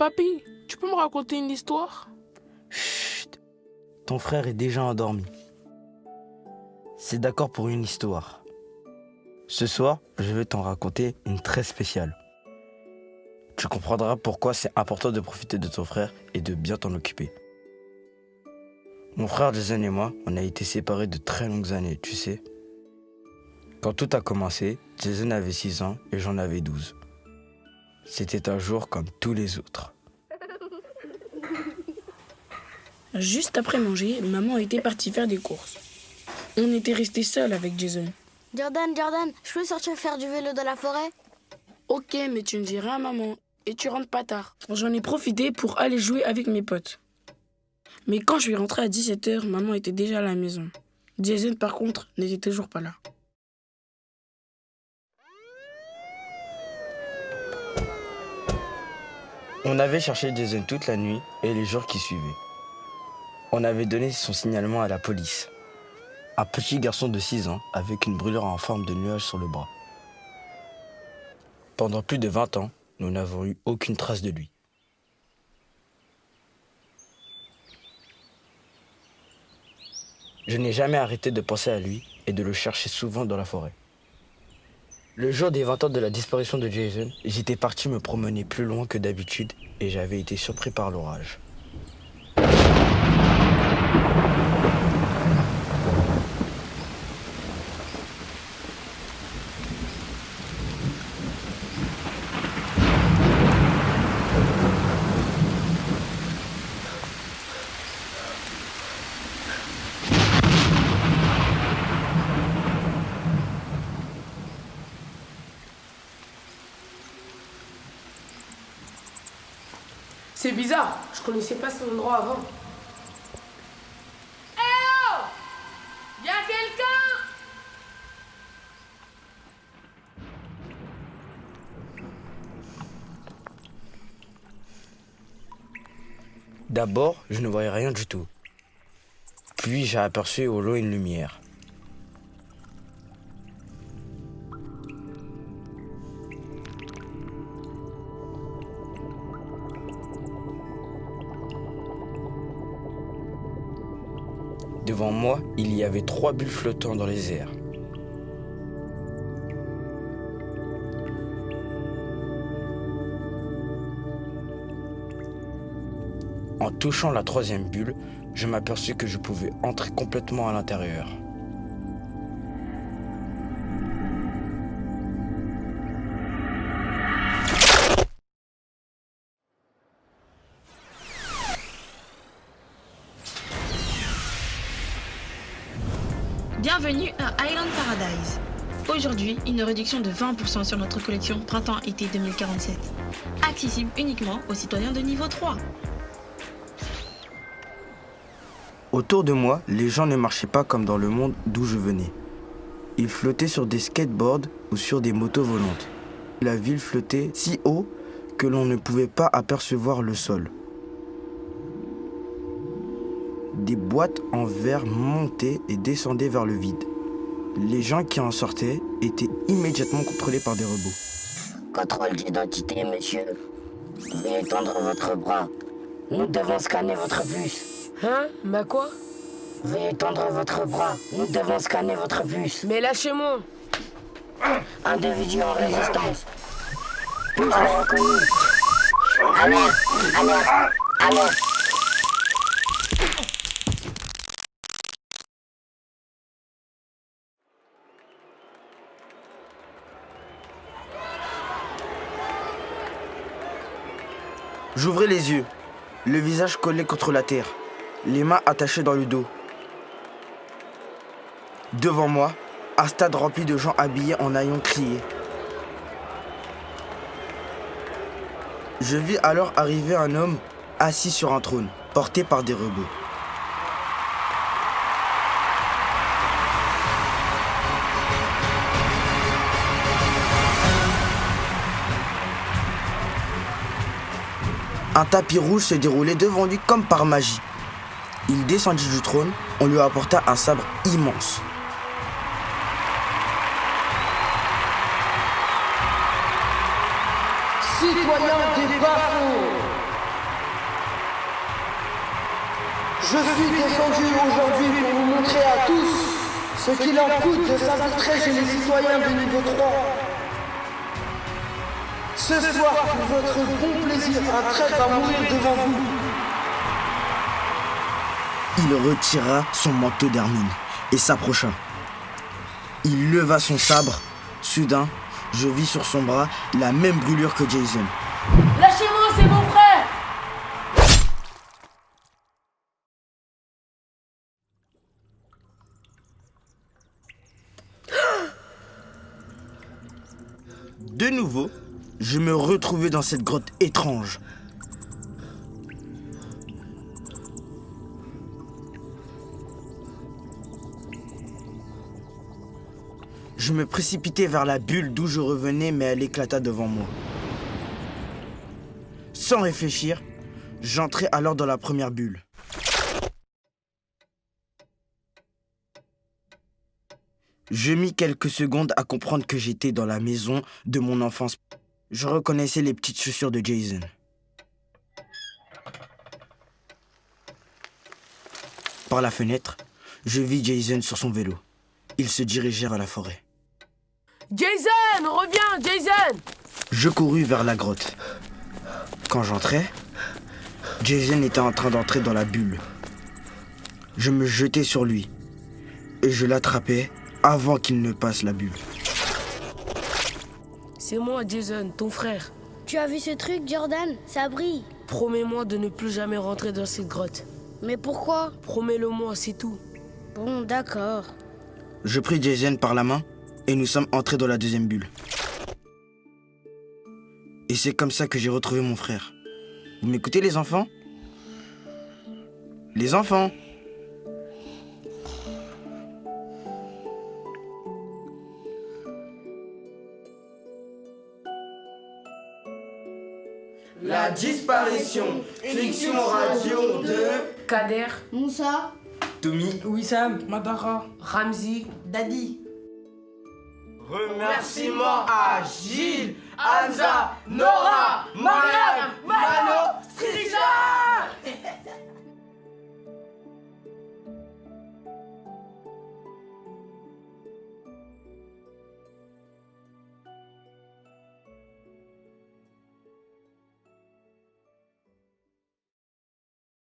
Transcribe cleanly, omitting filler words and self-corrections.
Papy, tu peux me raconter une histoire? Chut, ton frère est déjà endormi. C'est d'accord pour une histoire. Ce soir, je vais t'en raconter une très spéciale. Tu comprendras pourquoi c'est important de profiter de ton frère et de bien t'en occuper. Mon frère Jason et moi, on a été séparés de très longues années, tu sais. Quand tout a commencé, Jason avait 6 ans et j'en avais 12. C'était un jour comme tous les autres. Juste après manger, maman était partie faire des courses. On était restés seuls avec Jason. Jordan, je peux sortir faire du vélo dans la forêt? Ok, mais tu ne dis rien à maman et tu rentres pas tard. J'en ai profité pour aller jouer avec mes potes. Mais quand je suis rentré à 17h, maman était déjà à la maison. Jason, par contre, n'était toujours pas là. On avait cherché Jason toute la nuit et les jours qui suivaient. On avait donné son signalement à la police. Un petit garçon de 6 ans avec une brûlure en forme de nuage sur le bras. Pendant plus de 20 ans, nous n'avons eu aucune trace de lui. Je n'ai jamais arrêté de penser à lui et de le chercher souvent dans la forêt. Le jour des 20 ans de la disparition de Jason, j'étais parti me promener plus loin que d'habitude et j'avais été surpris par l'orage. C'est bizarre, je connaissais pas cet endroit avant. Y'a quelqu'un? D'abord, je ne voyais rien du tout. Puis j'ai aperçu au loin une lumière. Devant moi, il y avait 3 bulles flottant dans les airs. En touchant la 3e bulle, je m'aperçus que je pouvais entrer complètement à l'intérieur. Bienvenue à Island Paradise. Aujourd'hui, une réduction de 20% sur notre collection Printemps-été 2047. Accessible uniquement aux citoyens de niveau 3. Autour de moi, les gens ne marchaient pas comme dans le monde d'où je venais. Ils flottaient sur des skateboards ou sur des motos volantes. La ville flottait si haut que l'on ne pouvait pas apercevoir le sol. Des boîtes en verre montaient et descendaient vers le vide. Les gens qui en sortaient étaient immédiatement contrôlés par des robots. Contrôle d'identité, monsieur. Veuillez tendre votre bras. Nous devons scanner votre puce. Hein? Bah quoi? Veuillez tendre votre bras. Nous devons scanner votre puce. Mais lâchez-moi! Individu en résistance. Puce non reconnue. Alerte, alerte, alerte. J'ouvrais les yeux, le visage collé contre la terre, les mains attachées dans le dos. Devant moi, un stade rempli de gens habillés en haillons criés. Je vis alors arriver un homme assis sur un trône, porté par des robots. Un tapis rouge se déroulait devant lui comme par magie. Il descendit du trône, on lui apporta un sabre immense. Citoyens des bas-fonds, Je suis descendu aujourd'hui pour vous montrer à tous ce qu'il en coûte de s'infiltrer chez les citoyens de niveau 3. Ce soir, pour votre bon plaisir, un traître va mourir devant vous. Il retira son manteau d'hermine et s'approcha. Il leva son sabre. Soudain, je vis sur son bras la même brûlure que Jason. Lâchez-moi, c'est mon frère! De nouveau, je me retrouvais dans cette grotte étrange. Je me précipitai vers la bulle d'où je revenais, mais elle éclata devant moi. Sans réfléchir, j'entrai alors dans la première bulle. Je mis quelques secondes à comprendre que j'étais dans la maison de mon enfance. Je reconnaissais les petites chaussures de Jason. Par la fenêtre, je vis Jason sur son vélo. Il se dirigeait vers la forêt. Jason, reviens, Jason! Je courus vers la grotte. Quand j'entrais, Jason était en train d'entrer dans la bulle. Je me jetai sur lui et je l'attrapais avant qu'il ne passe la bulle. C'est moi, Jason, ton frère. Tu as vu ce truc, Jordan? Ça brille. Promets-moi de ne plus jamais rentrer dans cette grotte. Mais pourquoi? Promets-le-moi, c'est tout. Bon, d'accord. Je pris Jason par la main et nous sommes entrés dans la deuxième bulle. Et c'est comme ça que j'ai retrouvé mon frère. Vous m'écoutez, les enfants? Les enfants! La disparition, fiction radio de Kader, Moussa, Tommy, Wissam, Madara, Ramzi, Daddy. remerciements à Gilles, Hamza, Nora, Mariam, Mano, Strisha.